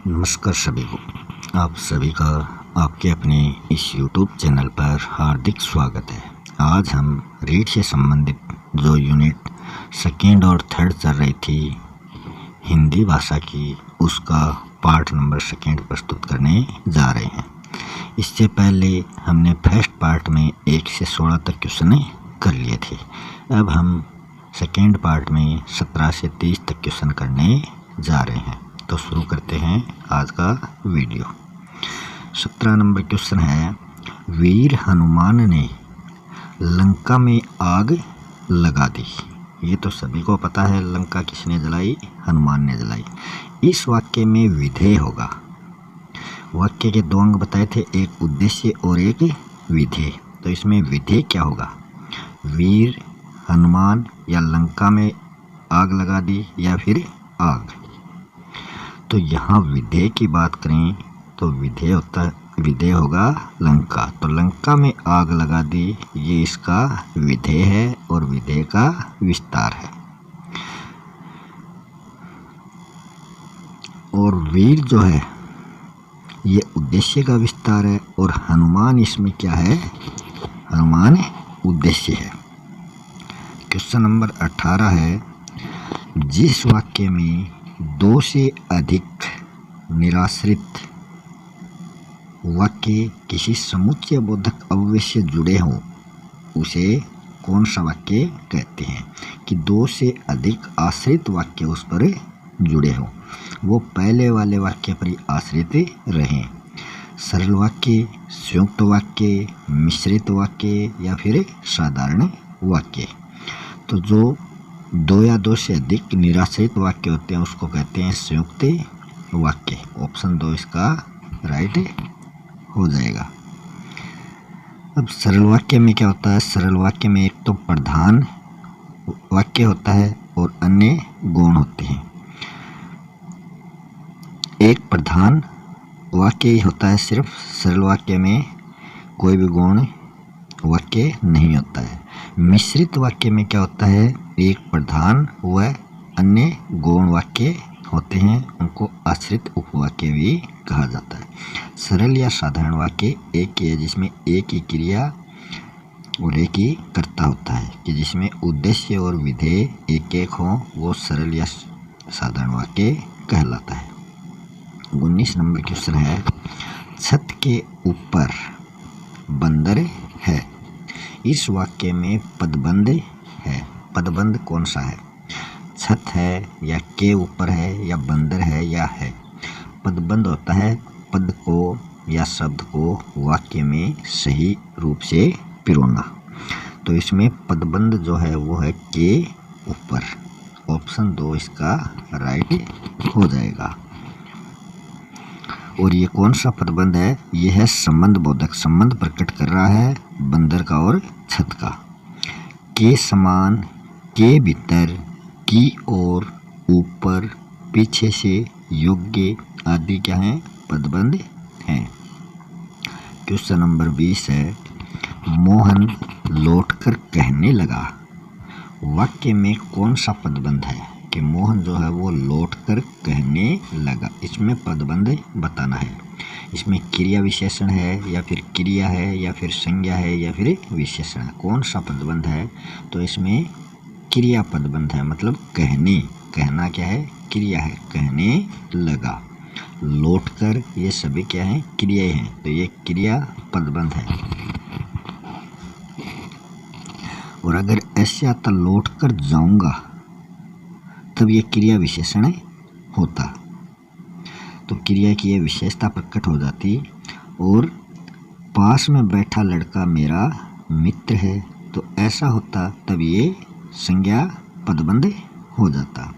नमस्कार सभी को। आप सभी का आपके अपने इस YouTube चैनल पर हार्दिक स्वागत है। आज हम रीड से संबंधित जो यूनिट सेकेंड और थर्ड चल रही थी हिंदी भाषा की, उसका पार्ट नंबर सेकेंड प्रस्तुत करने जा रहे हैं। इससे पहले हमने फर्स्ट पार्ट में 1 से 16 तक क्वेश्चन कर लिए थे। अब हम सेकेंड पार्ट में 17 से 30 तक क्वेश्चन करने जा रहे हैं। तो शुरू करते हैं आज का वीडियो। 17 नंबर क्वेश्चन है, वीर हनुमान ने लंका में आग लगा दी। ये तो सभी को पता है, लंका किसने जलाई? हनुमान ने जलाई। इस वाक्य में विधेय होगा। वाक्य के 2 अंग बताए थे, एक उद्देश्य और एक विधेय। तो इसमें विधेय क्या होगा? वीर हनुमान या लंका में आग लगा दी या फिर आग। तो यहाँ विधेय की बात करें तो विधेय होगा लंका। तो लंका में आग लगा दी, ये इसका विधेय है और विधेय का विस्तार है। और वीर जो है ये उद्देश्य का विस्तार है और हनुमान इसमें क्या है? हनुमान उद्देश्य है। क्वेश्चन नंबर 18 है, जिस वाक्य में 2 से अधिक निराश्रित वाक्य किसी समुच्चय बोधक अव्यय से जुड़े हों उसे कौन सा वाक्य कहते हैं? कि 2 से अधिक आश्रित वाक्य उस पर जुड़े हों, वो पहले वाले वाक्य पर ही आश्रित रहें। सरल वाक्य, संयुक्त वाक्य, मिश्रित वाक्य या फिर साधारण वाक्य। तो जो 2 या 2 से अधिक निराश्रित वाक्य होते हैं उसको कहते हैं संयुक्त वाक्य। ऑप्शन 2 इसका राइट हो जाएगा। अब सरल वाक्य में क्या होता है? सरल वाक्य में एक तो प्रधान वाक्य होता है और अन्य गौण होते हैं। एक प्रधान वाक्य ही होता है सिर्फ, सरल वाक्य में कोई भी गौण वाक्य नहीं होता है। मिश्रित वाक्य में क्या होता है? एक प्रधान व अन्य गौण वाक्य होते हैं, उनको आश्रित उपवाक्य भी कहा जाता है। सरल या साधारण वाक्य एक ही है जिसमें एक ही क्रिया और एक ही कर्ता होता है, कि जिसमें उद्देश्य और विधेय एक एक हो, वो सरल या साधारण वाक्य कहलाता है। 19 नंबर क्वेश्चन है, छत के ऊपर बंदर है। इस वाक्य में पदबंध है। पदबंध कौन सा है? छत है या के ऊपर है या बंदर है या है। पदबंध होता है पद को या शब्द को वाक्य में सही रूप से पिरोना। तो इसमें पदबंध जो है वो है के ऊपर। ऑप्शन 2 इसका राइट हो जाएगा। और ये कौन सा पदबंध है? ये है संबंध बोधक, संबंध प्रकट कर रहा है बंदर का और छत का। के समान, के भीतर, की ओर, ऊपर, पीछे से, योग्य आदि क्या है? पदबंध हैं। क्वेश्चन नंबर 20 है, मोहन लौटकर कहने लगा। वाक्य में कौन सा पदबंध है? कि मोहन जो है वो लौटकर कहने लगा। इसमें पदबंध बताना है। इसमें क्रिया विशेषण है या फिर क्रिया है या फिर संज्ञा है या फिर विशेषण है। कौन सा पदबंध है? तो इसमें क्रिया पदबंध है, मतलब कहने। कहना क्या है? क्रिया है। कहने लगा, लौटकर, ये सभी क्या है? क्रियाएं हैं। तो ये क्रिया पदबंध है। और अगर ऐसे आता लौटकर जाऊंगा, तब ये क्रिया विशेषण होता। तो क्रिया की ये विशेषता प्रकट हो जाती। और पास में बैठा लड़का मेरा मित्र है, तो ऐसा होता, तब ये संज्ञा पदबंध हो जाता।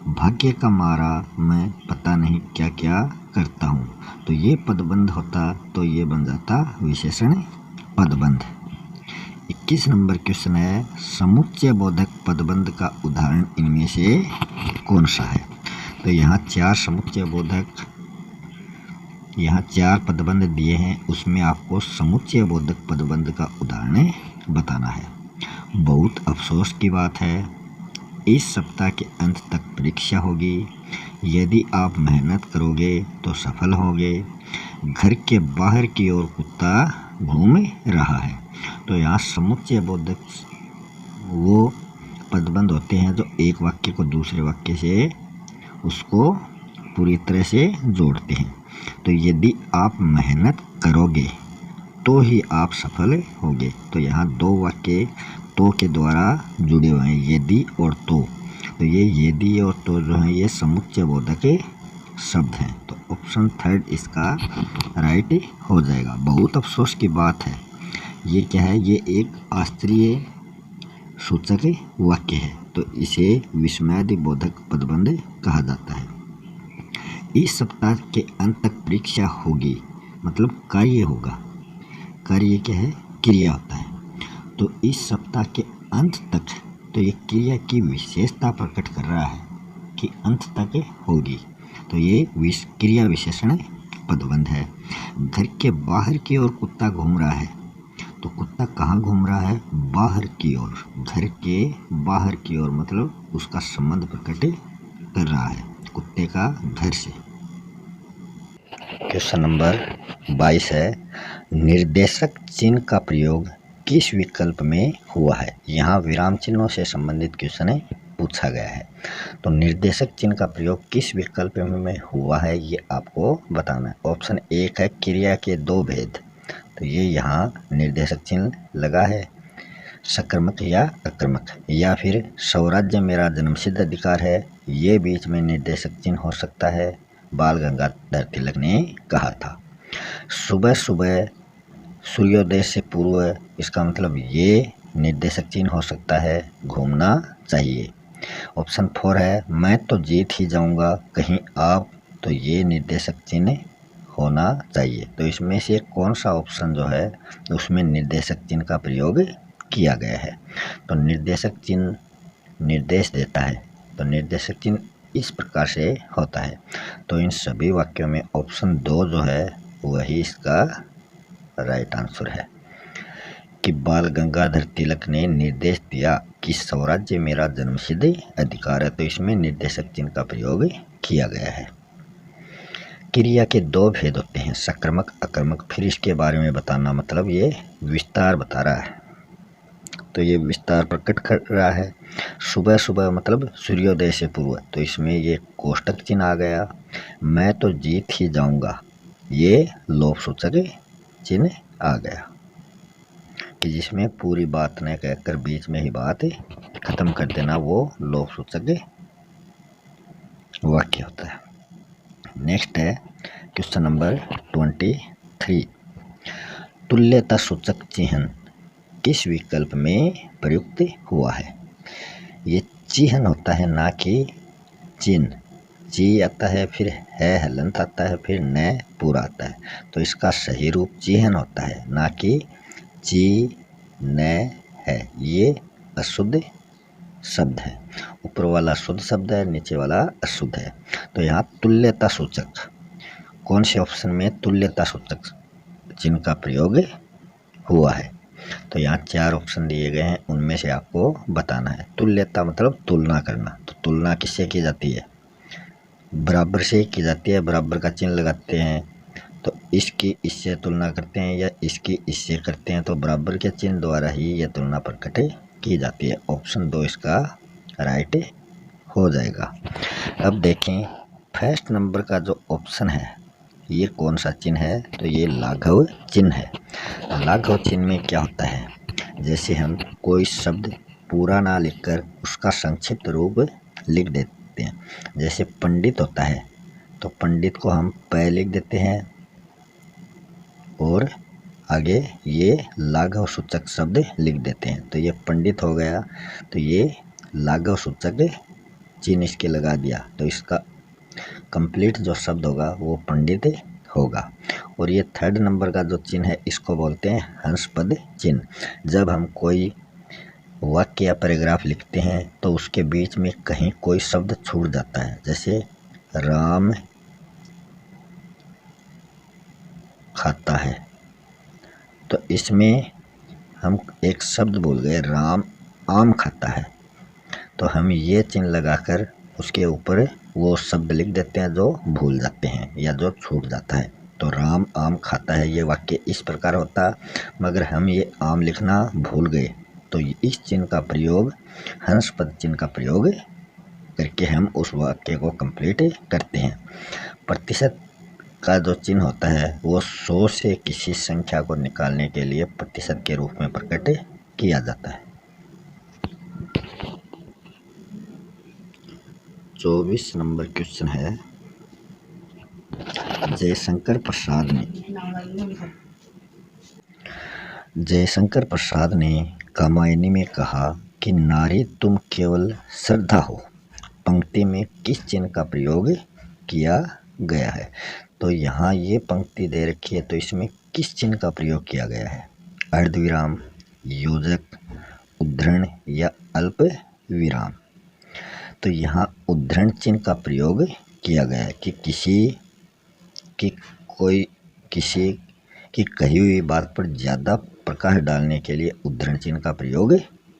भाग्य का मारा मैं पता नहीं क्या क्या करता हूँ, तो ये पदबंध होता, तो ये बन जाता विशेषण पदबंध। 21 नंबर क्वेश्चन है, समुच्चय बोधक पदबंध का उदाहरण इनमें से कौन सा है? तो यहाँ 4 समुच्चय बोधक, यहाँ 4 पदबंध दिए हैं, उसमें आपको समुच्चय बोधक पदबंध का उदाहरण बताना है। बहुत अफसोस की बात है, इस सप्ताह के अंत तक परीक्षा होगी। यदि आप मेहनत करोगे तो सफल होगे। घर के बाहर की ओर कुत्ता घूम रहा है। तो यहाँ समुच्चय बोधक वो पदबंध होते हैं जो एक वाक्य को दूसरे वाक्य से उसको पूरी तरह से जोड़ते हैं। तो यदि आप मेहनत करोगे तो ही आप सफल होगे। तो यहाँ दो वाक्य तो के द्वारा जुड़े हुए हैं, यदि और तो ये यदि और तो जो है ये समुच्चय बोधक शब्द हैं। तो ऑप्शन थर्ड इसका राइट हो जाएगा। बहुत अफसोस की बात है, ये क्या है, ये एक आश्चर्य सूचक वाक्य है। तो इसे विस्मयादि बोधक पदबंध कहा जाता है। इस सप्ताह के अंत तक परीक्षा होगी, मतलब कार्य होगा। कार्य क्या है, क्रिया होता है। तो इस सप्ताह के अंत तक, तो ये क्रिया की विशेषता प्रकट कर रहा है कि अंत तक होगी। तो ये क्रिया विशेषण पदबंध है। घर के बाहर की ओर कुत्ता घूम रहा है। तो कुत्ता कहाँ घूम रहा है, बाहर की ओर। घर के बाहर की ओर मतलब उसका संबंध प्रकट कर रहा है कुत्ते का घर से। क्वेश्चन नंबर 22 है, निर्देशक चिन्ह का प्रयोग किस विकल्प में हुआ है। यहाँ विराम चिन्हों से संबंधित क्वेश्चन पूछा गया है। तो निर्देशक चिन्ह का प्रयोग किस विकल्प में हुआ है ये आपको बताना है। ऑप्शन 1 है क्रिया के दो भेद। तो ये यहाँ निर्देशक चिन्ह लगा है, सकर्मक या अकर्मक। या फिर स्वराज्य मेरा जन्मसिद्ध अधिकार है, ये बीच में निर्देशक चिन्ह हो सकता है। बाल गंगाधर तिलक ने कहा था। सुबह सुबह सूर्योदय से पूर्व, इसका मतलब ये निर्देशक चिन्ह हो सकता है, घूमना चाहिए। ऑप्शन 4 है मैं तो जीत ही जाऊंगा कहीं आप, तो ये निर्देशक चिन्ह होना चाहिए। तो इसमें से कौन सा ऑप्शन जो है उसमें निर्देशक चिन्ह का प्रयोग किया गया है। तो निर्देशक चिन्ह निर्देश देता है। तो निर्देशक चिन्ह इस प्रकार से होता है। तो इन सभी वाक्यों में ऑप्शन 2 जो है वही इसका राइट आंसर है कि बाल गंगाधर तिलक ने निर्देश दिया कि स्वराज्य मेरा जन्मसिद्ध अधिकार है। तो इसमें निर्देशक चिन्ह का प्रयोग किया गया है। क्रिया के दो भेद होते हैं, सकर्मक अकर्मक। फिर इसके बारे में बताना, मतलब ये विस्तार बता रहा है। तो ये विस्तार प्रकट कर रहा है। सुबह सुबह मतलब सूर्योदय से पूर्व, तो इसमें ये कोष्टक चिन्ह आ गया। मैं तो जीत ही जाऊंगा, ये लोभ सूचक चिन्ह आ गया कि जिसमें पूरी बात न कहकर बीच में ही बात खत्म कर देना, वो लोभ सूचक वाक्य होता है। नेक्स्ट है क्वेश्चन नंबर 23, तुल्यता सूचक चिन्ह किस विकल्प में प्रयुक्त हुआ है। ये चिन्ह होता है ना कि चिन्ह। जी आता है, फिर है हलंत आता है, फिर न पूरा आता है। तो इसका सही रूप चिन्ह होता है, ना कि जी न है। ये अशुद्ध शब्द है। ऊपर वाला शुद्ध शब्द है, नीचे वाला अशुद्ध है। तो यहाँ तुल्यता सूचक, कौन से ऑप्शन में तुल्यता सूचक चिन्ह का प्रयोग हुआ है। तो यहाँ 4 ऑप्शन दिए गए हैं, उनमें से आपको बताना है। तुल्यता मतलब तुलना करना। तो तुलना किससे की जाती है, बराबर से की जाती है। बराबर का चिन्ह लगाते हैं, तो इसकी इससे तुलना करते हैं या इसकी इससे करते हैं, तो बराबर के चिन्ह द्वारा ही यह तुलना प्रकट की जाती है। ऑप्शन 2 इसका राइट हो जाएगा। अब देखें फर्स्ट नंबर का जो ऑप्शन है ये कौन सा चिन्ह है, तो ये लाघव चिन्ह है। लाघव चिन्ह में क्या होता है, जैसे हम कोई शब्द पूरा ना लिखकर उसका संक्षिप्त रूप लिख देते हैं। जैसे पंडित होता है, तो पंडित को हम प लिख देते हैं और आगे ये लाघव सूचक शब्द लिख देते हैं। तो ये पंडित हो गया, तो ये लाघव सूचक चिन्ह इसके लगा दिया। तो इसका कंप्लीट जो शब्द होगा वो पंडित होगा। और ये थर्ड नंबर का जो चिन्ह है इसको बोलते हैं हंसपद चिन्ह। जब हम कोई वाक्य या पैराग्राफ लिखते हैं तो उसके बीच में कहीं कोई शब्द छूट जाता है, जैसे राम खाता है, तो इसमें हम एक शब्द बोल गए राम आम खाता है। तो हम ये चिन्ह लगाकर उसके ऊपर वो शब्द लिख देते हैं जो भूल जाते हैं या जो छूट जाता है। तो राम आम खाता है, ये वाक्य इस प्रकार होता, मगर हम ये आम लिखना भूल गए, तो इस चिन्ह का प्रयोग, हंस पद चिन्ह का प्रयोग करके हम उस वाक्य को कंप्लीट करते हैं। प्रतिशत का जो चिन्ह होता है वो 100 से किसी संख्या को निकालने के लिए प्रतिशत के रूप में प्रकट किया जाता है। 24 नंबर क्वेश्चन है, जयशंकर प्रसाद ने कामायनी में कहा कि नारी तुम केवल श्रद्धा हो, पंक्ति में किस चिन्ह का प्रयोग किया गया है? तो यहाँ ये पंक्ति दे रखी है, तो इसमें किस चिन्ह का प्रयोग किया गया है? अर्धविराम, योजक, उद्धरण या अल्प विराम? तो यहाँ उद्धरण चिन्ह का प्रयोग किया गया है कि किसी की कही हुई बात पर ज़्यादा प्रकाश डालने के लिए उद्धरण चिन्ह का प्रयोग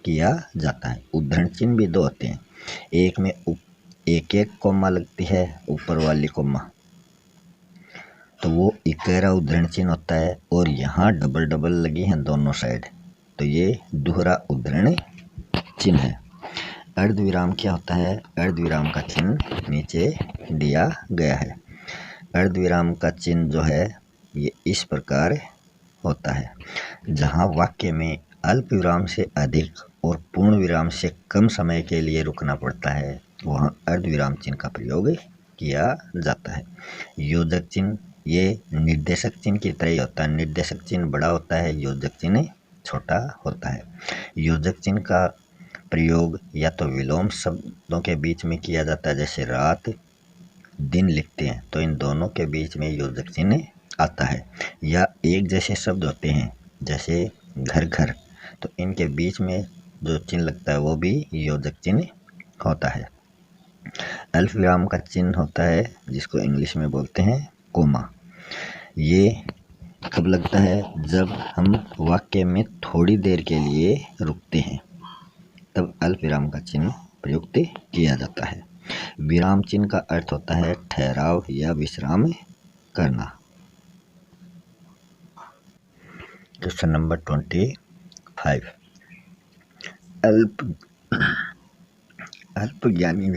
किया जाता है। उद्धरण चिन्ह भी दो होते हैं, एक में एक कोमा लगती है ऊपर वाली कोमा, तो वो इकहरा उद्धरण चिन्ह होता है, और यहाँ डबल लगी हैं दोनों साइड, तो ये दोहरा उद्धरण चिन्ह है। अर्धविराम क्या होता है? अर्धविराम का चिन्ह नीचे दिया गया है। अर्धविराम का चिन्ह जो है ये इस प्रकार होता है, जहाँ वाक्य में अल्प विराम से अधिक और पूर्ण विराम से कम समय के लिए रुकना पड़ता है, वहाँ अर्धविराम चिन्ह का प्रयोग किया जाता है। योजक चिन्ह ये निर्देशक चिन्ह की तरह ही होता है, निर्देशक चिन्ह बड़ा होता है, योजक चिन्ह छोटा होता है। योजक चिन्ह का प्रयोग या तो विलोम शब्दों के बीच में किया जाता है, जैसे रात दिन लिखते हैं तो इन दोनों के बीच में योजक चिन्ह आता है, या एक जैसे शब्द होते हैं जैसे घर, तो इनके बीच में जो चिन्ह लगता है वो भी योजक चिन्ह होता है। अल्प विराम का चिन्ह होता है जिसको इंग्लिश में बोलते हैं कोमा। ये कब लगता है? जब हम वाक्य में थोड़ी देर के लिए रुकते हैं, तब अल्प विराम का चिन्ह प्रयुक्त किया जाता है। विराम चिन्ह का अर्थ होता है ठहराव या विश्राम करना। क्वेश्चन नंबर 25, अल्पज्ञानी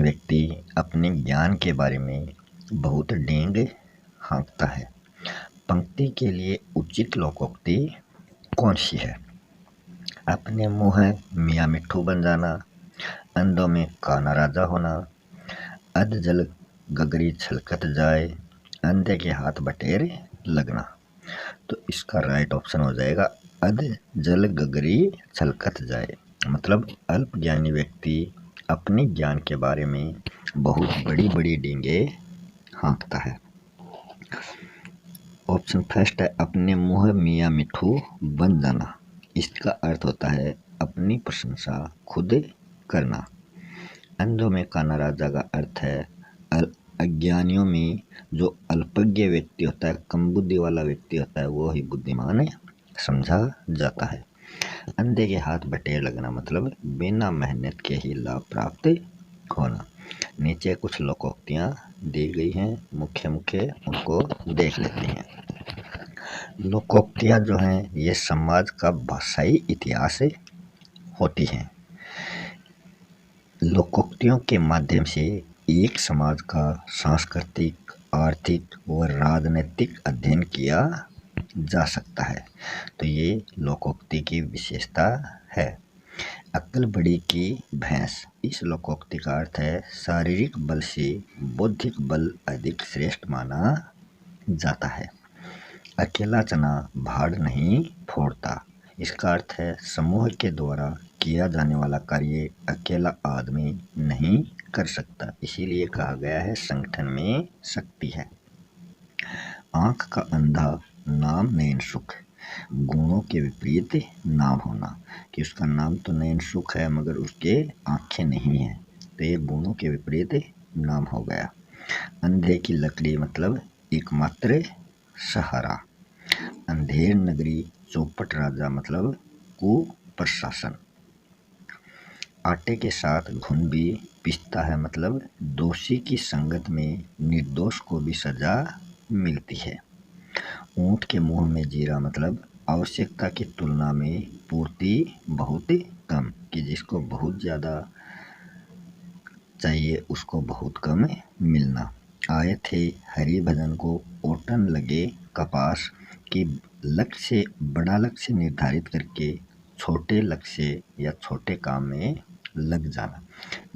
व्यक्ति अपने ज्ञान के बारे में बहुत डींग हाँकता है। पंक्ति के लिए उचित लोकोक्ति कौन सी है? अपने मुँह मियाँ मिट्ठू बन जाना, अंधों में काना राजा होना, अध जल गगरी छलकत जाए, अंधे के हाथ बटेर लगना। तो इसका राइट ऑप्शन हो जाएगा अध जल गगरी छलकत जाए, मतलब अल्पज्ञानी व्यक्ति अपने ज्ञान के बारे में बहुत बड़ी डींगे हाँकता है। ऑप्शन फर्स्ट है अपने मुँह मियाँ मिट्ठू बन जाना। इसका अर्थ होता है अपनी प्रशंसा खुद करना। अंधों में काना राजा का अर्थ है अज्ञानियों में जो अल्पज्ञ व्यक्ति होता है, कम बुद्धि वाला व्यक्ति होता है, वो ही बुद्धिमान समझा जाता है। अंधे के हाथ बटेर लगना मतलब बिना मेहनत के ही लाभ प्राप्त होना। नीचे कुछ लोकोक्तियाँ दी गई हैं, मुख्य उनको देख लेते हैं। लोकोक्तियाँ जो हैं ये समाज का भाषाई इतिहास होती हैं। लोकोक्तियों के माध्यम से एक समाज का सांस्कृतिक, आर्थिक व राजनीतिक अध्ययन किया जा सकता है, तो ये लोकोक्ति की विशेषता है। अक्ल बड़ी की भैंस, इस लोकोक्ति का अर्थ है शारीरिक बल से बौद्धिक बल अधिक श्रेष्ठ माना जाता है। अकेला चना भाड़ नहीं फोड़ता, इसका अर्थ है समूह के द्वारा किया जाने वाला कार्य अकेला आदमी नहीं कर सकता, इसीलिए कहा गया है संगठन में शक्ति है। आँख का अंधा नाम नयन सुख, गुणों के विपरीत नाम होना, कि उसका नाम तो नयन सुख है मगर उसके आँखें नहीं हैं, तो ये गुणों के विपरीत नाम हो गया। अंधे की लकड़ी मतलब एकमात्र सहारा। अंधेर नगरी चौपट राजा मतलब कुप्रशासन। आटे के साथ घुन भी पिसता है, मतलब दोषी की संगत में निर्दोष को भी सजा मिलती है। ऊँट के मुंह में जीरा, मतलब आवश्यकता की तुलना में पूर्ति बहुत कम, कि जिसको बहुत ज़्यादा चाहिए उसको बहुत कम मिलना। आए थे हरि भजन को ओटन लगे कपास, कि लक्ष्य बड़ा लक्ष्य निर्धारित करके छोटे लक्ष्य या छोटे काम में लग जाना।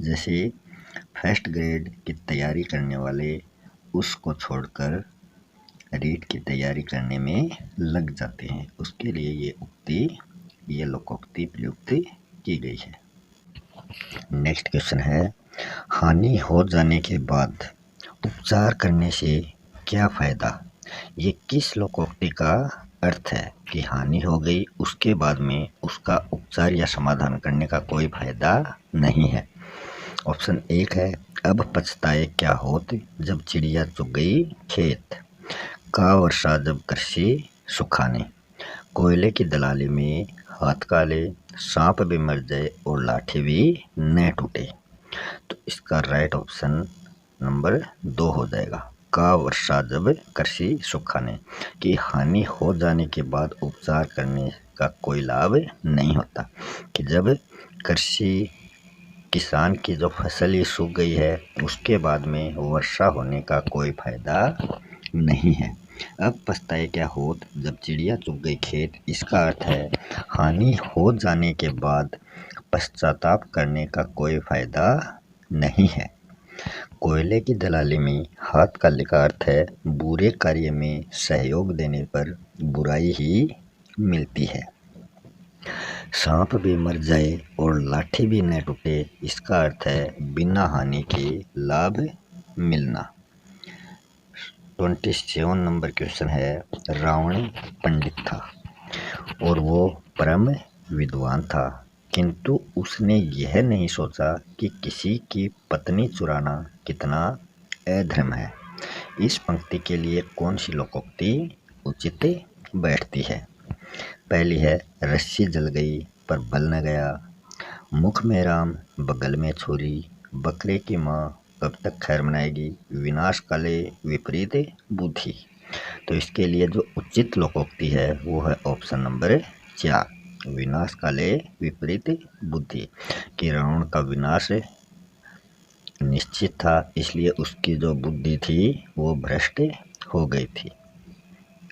जैसे फर्स्ट ग्रेड की तैयारी करने वाले उसको छोड़कर रीट की तैयारी करने में लग जाते हैं, उसके लिए ये लोकोक्ति प्रयुक्त की गई है। नेक्स्ट क्वेश्चन है, हानि हो जाने के बाद उपचार करने से क्या फायदा? ये किस लोकोक्ति का अर्थ है कि हानि हो गई, उसके बाद में उसका उपचार या समाधान करने का कोई फायदा नहीं है? ऑप्शन 1 है, अब पछताए क्या होत, जब चिड़िया चुग गई खेत। का वर्षा जब कृषि सुखाने। कोयले की दलाली में हाथ काले, सांप भी मर जाए और लाठी भी न टूटे। तो इसका राइट ऑप्शन नंबर 2 हो जाएगा, का वर्षा जब कृषि सुखाने, कि हानि हो जाने के बाद उपचार करने का कोई लाभ नहीं होता, कि जब कृषि किसान की जो फसल ही सूख गई है उसके बाद में वर्षा होने का कोई फायदा नहीं है। अब पछताए क्या होत, जब चिड़िया चुग गई खेत। इसका अर्थ है हानि हो जाने के बाद पश्चाताप करने का कोई फायदा नहीं है। कोयले की दलाली में हाथ काले का अर्थ है बुरे कार्य में सहयोग देने पर बुराई ही मिलती है। सांप भी मर जाए और लाठी भी न टूटे, इसका अर्थ है बिना हानि के लाभ मिलना। 27 नंबर क्वेश्चन है, रावण पंडित था और वो परम विद्वान था, किंतु उसने यह नहीं सोचा कि किसी की पत्नी चुराना कितना अधर्म है। इस पंक्ति के लिए कौन सी लोकोक्ति उचित बैठती है? पहली है, रस्सी जल गई पर बल न गया, मुख में राम बगल में छुरी, बकरे की माँ कब तक खैर मनाएगी, विनाश काले विपरीत बुद्धि। तो इसके लिए जो उचित लोकोक्ति है वो है ऑप्शन नंबर 4, विनाश काले विपरीत बुद्धि, कि रावण का विनाश निश्चित था, इसलिए उसकी जो बुद्धि थी वो भ्रष्ट हो गई थी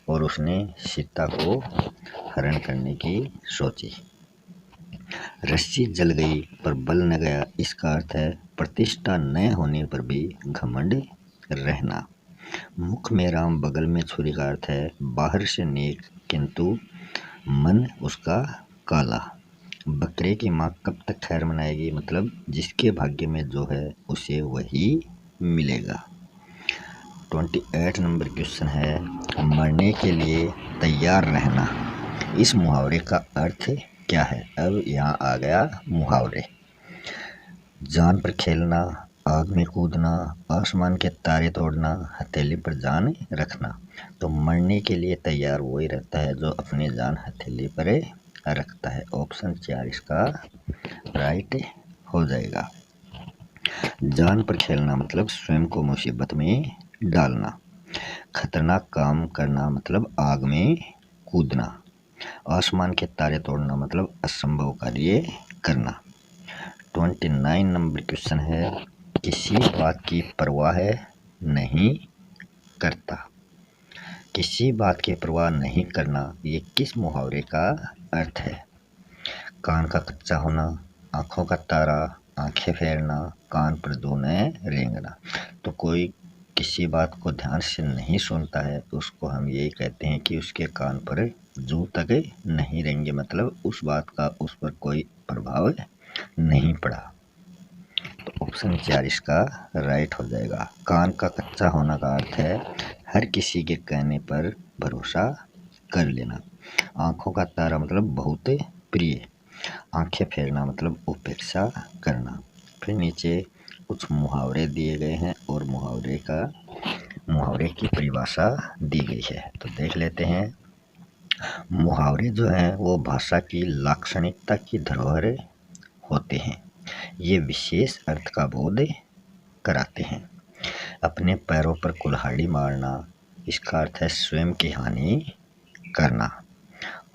और उसने सीता को हरण करने की सोची। रस्सी जल गई पर बल न गया, इसका अर्थ है प्रतिष्ठा न होने पर भी घमंड रहना। मुख में राम बगल में छुरी का अर्थ है बाहर से नेक किंतु मन उसका काला। बकरे की माँ कब तक खैर मनाएगी, मतलब जिसके भाग्य में जो है उसे वही मिलेगा। 28 नंबर क्वेश्चन है, मरने के लिए तैयार रहना। इस मुहावरे का अर्थ क्या है? अब यहाँ आ गया मुहावरे। जान पर खेलना, आग में कूदना, आसमान के तारे तोड़ना, हथेली पर जान रखना। तो मरने के लिए तैयार वही रहता है जो अपनी जान हथेली पर रखता है। ऑप्शन 4 इसका राइट हो जाएगा। जान पर खेलना मतलब स्वयं को मुसीबत में डालना। खतरनाक काम करना मतलब आग में कूदना। आसमान के तारे तोड़ना मतलब असंभव कार्य करना। 29 नंबर क्वेश्चन है, किसी बात की परवाह नहीं करता। किसी बात की परवाह नहीं करना, ये किस मुहावरे का अर्थ है? कान का कच्चा होना, आँखों का तारा, आंखें फेरना, कान पर दो न रेंगना। तो कोई किसी बात को ध्यान से नहीं सुनता है तो उसको हम यही कहते हैं कि उसके कान पर जू तक नहीं रेंगे, मतलब उस बात का उस पर कोई प्रभाव नहीं पड़ा। तो ऑप्शन 4 इसका राइट हो जाएगा। कान का कच्चा होना का अर्थ है हर किसी के कहने पर भरोसा कर लेना। आँखों का तारा मतलब बहुत प्रिय। आंखें फेरना मतलब उपेक्षा करना। फिर नीचे कुछ मुहावरे दिए गए हैं और मुहावरे की परिभाषा दी गई है, तो देख लेते हैं। मुहावरे जो हैं वो भाषा की लाक्षणिकता की धरोहर होते हैं। ये विशेष अर्थ का बोध कराते हैं। अपने पैरों पर कुल्हाड़ी मारना, इसका अर्थ है स्वयं की हानि करना।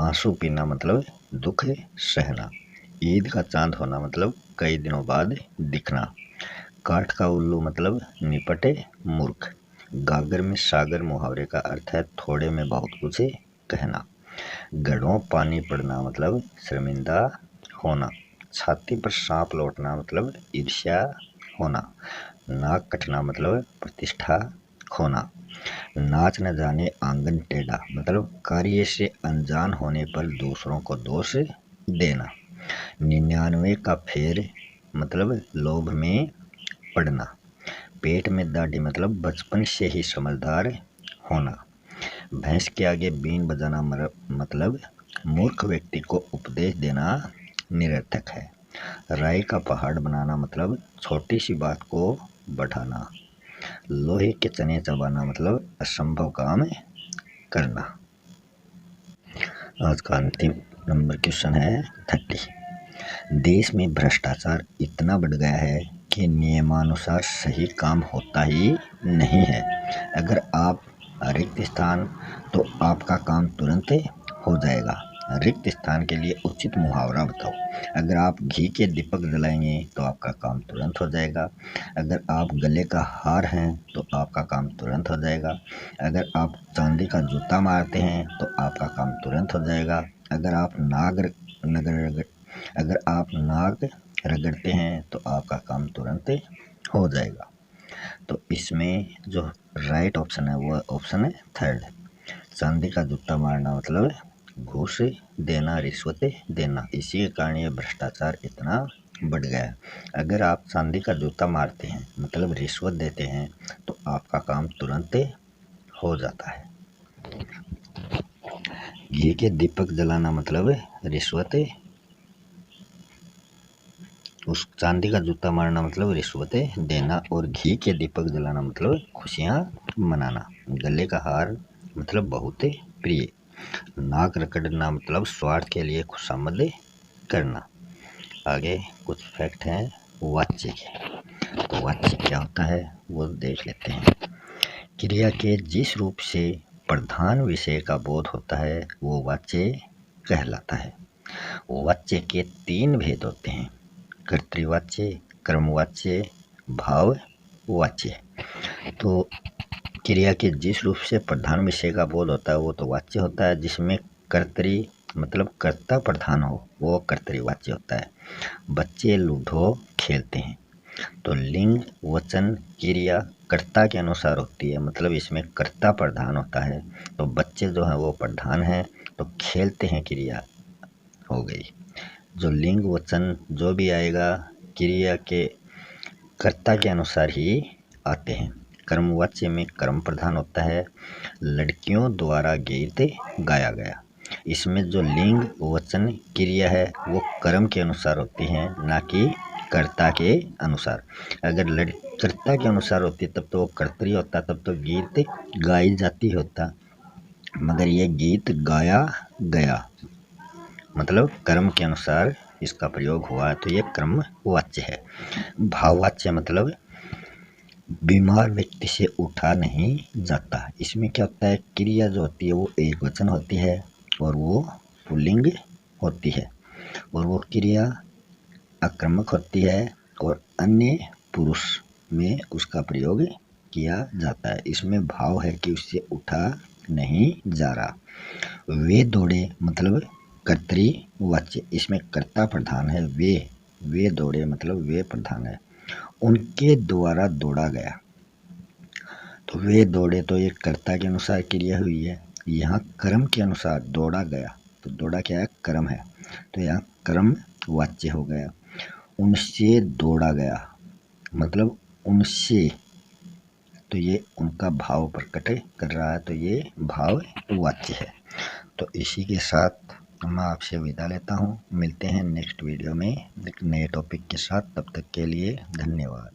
आंसू पीना मतलब दुख सहना। ईद का चांद होना मतलब कई दिनों बाद दिखना। काठ का उल्लू मतलब निपटे मूर्ख। गागर में सागर मुहावरे का अर्थ है थोड़े में बहुत कुछ कहना। गढ़ों पानी पड़ना मतलब शर्मिंदा होना। छाती पर सांप लौटना मतलब ईर्ष्या होना। नाक कटना मतलब प्रतिष्ठा खोना। नाच न जाने आंगन टेढ़ा मतलब कार्य से अनजान होने पर दूसरों को दोष देना। 99 का फेर मतलब लोभ में पड़ना। पेट में दाढ़ी मतलब बचपन से ही समझदार होना। भैंस के आगे बीन बजाना मतलब मूर्ख व्यक्ति को उपदेश देना निरर्थक है। राई का पहाड़ बनाना मतलब छोटी सी बात को बढ़ाना। लोहे के चने चबाना मतलब असंभव काम करना। आज का अंतिम नंबर क्वेश्चन है 30। देश में भ्रष्टाचार इतना बढ़ गया है कि नियमानुसार सही काम होता ही नहीं है। अगर आप रिक्त स्थान तो आपका काम तुरंत हो जाएगा। रिक्त स्थान के लिए उचित मुहावरा बताओ। अगर आप घी के दीपक जलाएंगे तो आपका काम तुरंत हो जाएगा। अगर आप गले का हार हैं तो आपका काम तुरंत हो जाएगा। अगर आप चांदी का जूता मारते हैं तो आपका काम तुरंत हो जाएगा। अगर आप नाक रगड़ते हैं तो आपका काम तुरंत हो जाएगा। तो इसमें जो राइट ऑप्शन है वो ऑप्शन है 3। चांदी का जूता मारना मतलब घूस देना, रिश्वत देना। इसी के कारण ये भ्रष्टाचार इतना बढ़ गया है। अगर आप चांदी का जूता मारते हैं मतलब रिश्वत देते हैं तो आपका काम तुरंत हो जाता है। घी के दीपक जलाना मतलब रिश्वत, उस चांदी का जूता मारना मतलब रिश्वत देना, और घी के दीपक जलाना मतलब खुशियाँ मनाना। गले का हार मतलब बहुत प्रिय। नाक रगड़ना मतलब स्वार्थ के लिए खुशामद करना। आगे कुछ फैक्ट हैं वाच्य के। तो वाच्य क्या होता है वो देख लेते हैं। क्रिया के जिस रूप से प्रधान विषय का बोध होता है वो वाच्य कहलाता है। वाच्य के 3 भेद होते हैं, कर्तृवाच्य, कर्मवाच्य, भाववाच्य। तो क्रिया के जिस रूप से प्रधान विषय का बोध होता है वो तो वाच्य होता है। जिसमें कर्तरी मतलब कर्ता प्रधान हो वो कर्तृवाच्य होता है। बच्चे लूडो खेलते हैं तो लिंग वचन क्रिया कर्ता के अनुसार होती है, मतलब इसमें कर्ता प्रधान होता है। तो बच्चे जो हैं वो प्रधान हैं, तो खेलते हैं क्रिया हो गई। जो लिंग वचन जो भी आएगा क्रिया के कर्ता के अनुसार ही आते हैं। कर्मवाच्य में कर्म प्रधान होता है। लड़कियों द्वारा गीत गाया गया, इसमें जो लिंग वचन क्रिया है वो कर्म के अनुसार होती हैं, ना कि कर्ता के अनुसार। अगर कर्ता के अनुसार होती तब तो वो कर्तरी होता, तब तो गीत गाई जाती होता। मगर ये गीत गाया गया मतलब कर्म के अनुसार इसका प्रयोग हुआ है, तो ये कर्म वाच्य है। भाववाच्य मतलब बीमार व्यक्ति से उठा नहीं जाता। इसमें क्या होता है, क्रिया जो होती है वो एक वचन होती है और वो पुल्लिंग होती है, और वो क्रिया आक्रमक होती है और अन्य पुरुष में उसका प्रयोग किया जाता है। इसमें भाव है कि उससे उठा नहीं जा रहा। वे दौड़े मतलब कर्तृवाच्य, इसमें कर्ता प्रधान है। वे दौड़े मतलब वे प्रधान है। उनके द्वारा दौड़ा गया, तो वे दौड़े तो ये कर्ता के अनुसार क्रिया हुई है। यहाँ कर्म के अनुसार दौड़ा गया, तो दौड़ा क्या है, कर्म है, तो यहाँ कर्म वाच्य हो गया। उनसे दौड़ा गया मतलब उनसे, तो ये उनका भाव प्रकट कर रहा है, तो ये भाव वाच्य है। तो इसी के साथ मैं आपसे विदा लेता हूँ। मिलते हैं नेक्स्ट वीडियो में एक नए टॉपिक के साथ। तब तक के लिए धन्यवाद।